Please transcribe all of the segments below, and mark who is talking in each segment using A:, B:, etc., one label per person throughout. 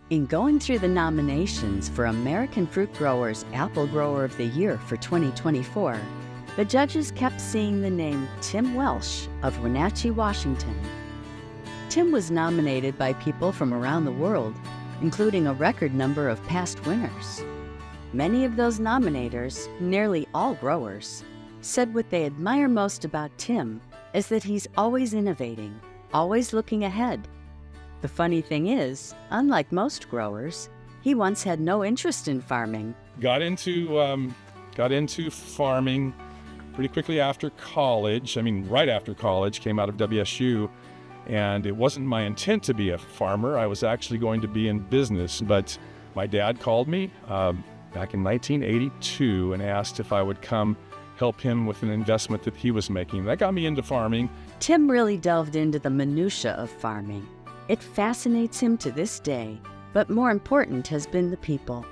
A: In going through the nominations for American Fruit Growers Apple Grower of the Year for 2024, the judges kept seeing the name Tim Welsh of Wenatchee, Washington. Tim was nominated by people from around the world, including a record number of past winners. Many of those nominators, nearly all growers, said what they admire most about Tim is that he's always innovating, always looking ahead. The funny thing is, unlike most growers, he once had no interest in farming.
B: Got into farming pretty quickly after college. Right after college, came out of WSU, and it wasn't my intent to be a farmer. I was actually going to be in business, but my dad called me back in 1982 and asked if I would come help him with an investment that he was making. That got me into farming.
A: Tim really delved into the minutia of farming. It fascinates him to this day, but more important has been the people.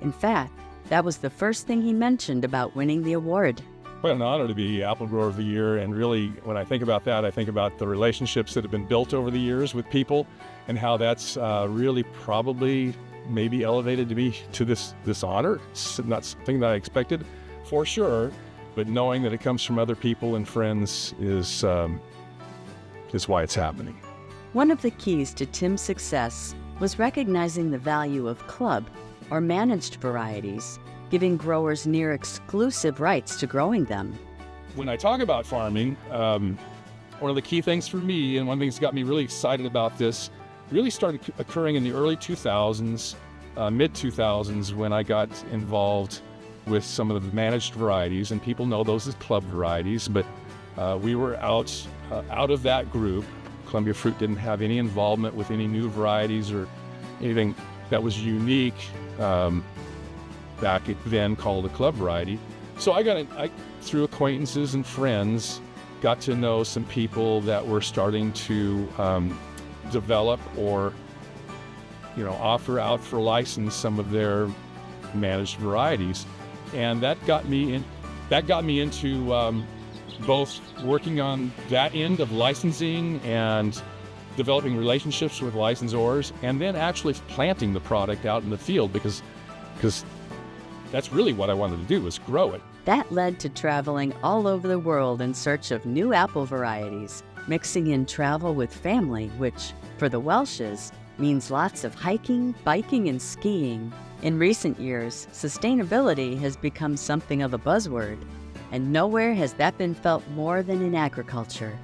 A: In fact, that was the first thing he mentioned about winning the award.
B: Quite an honor to be Apple Grower of the Year, and really, when I think about that, I think about the relationships that have been built over the years with people, and how that's really probably maybe elevated to me to this honor. It's not something that I expected, for sure, but knowing that it comes from other people and friends is why it's happening.
A: One of the keys to Tim's success was recognizing the value of club or managed varieties, giving growers near exclusive rights to growing them.
B: When I talk about farming, one of the key things for me, and one thing that's got me really excited about this, really started occurring in the early 2000s, mid-2000s, when I got involved with some of the managed varieties, and people know those as club varieties, but we were out of that group. Columbia Fruit didn't have any involvement with any new varieties or anything that was unique back then called a club variety. So I through acquaintances and friends, got to know some people that were starting to develop or offer out for license some of their managed varieties, and that got me into both working on that end of licensing and developing relationships with licensors, and then actually planting the product out in the field because that's really what I wanted to do, was grow it.
A: That led to traveling all over the world in search of new apple varieties, mixing in travel with family, which, for the Welshes, means lots of hiking, biking, and skiing. In recent years, sustainability has become something of a buzzword, and nowhere has that been felt more than in agriculture.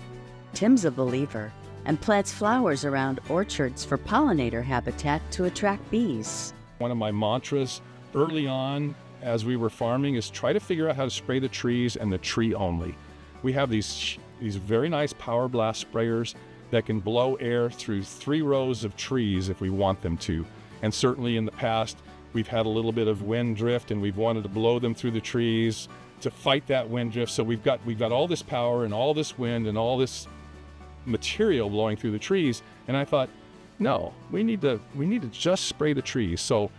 A: Tim's a believer and plants flowers around orchards for pollinator habitat to attract bees.
B: One of my mantras early on as we were farming is try to figure out how to spray the trees and the tree only. We have these very nice power blast sprayers that can blow air through 3 rows of trees if we want them to. And certainly in the past, we've had a little bit of wind drift and we've wanted to blow them through the trees to fight that wind drift. So we've got all this power and all this wind and all this material blowing through the trees. And I thought, no, we need to just spray the trees. So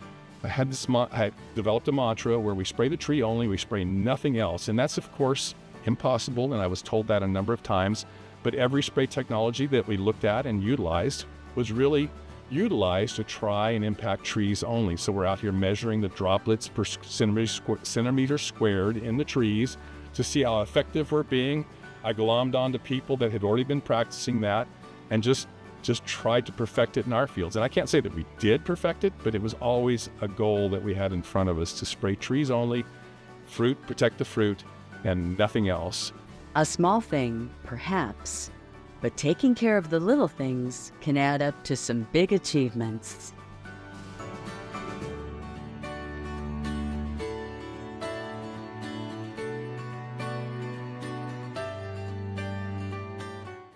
B: I developed a mantra where we spray the tree only, we spray nothing else. And that's of course impossible, and I was told that a number of times, but every spray technology that we looked at and utilized was really utilized to try and impact trees only. So we're out here measuring the droplets per centimeter squared in the trees to see how effective we're being. I glommed onto people that had already been practicing that and just tried to perfect it in our fields. And I can't say that we did perfect it, but it was always a goal that we had in front of us to spray trees only, fruit, protect the fruit, and nothing else.
A: A small thing, perhaps, but taking care of the little things can add up to some big achievements.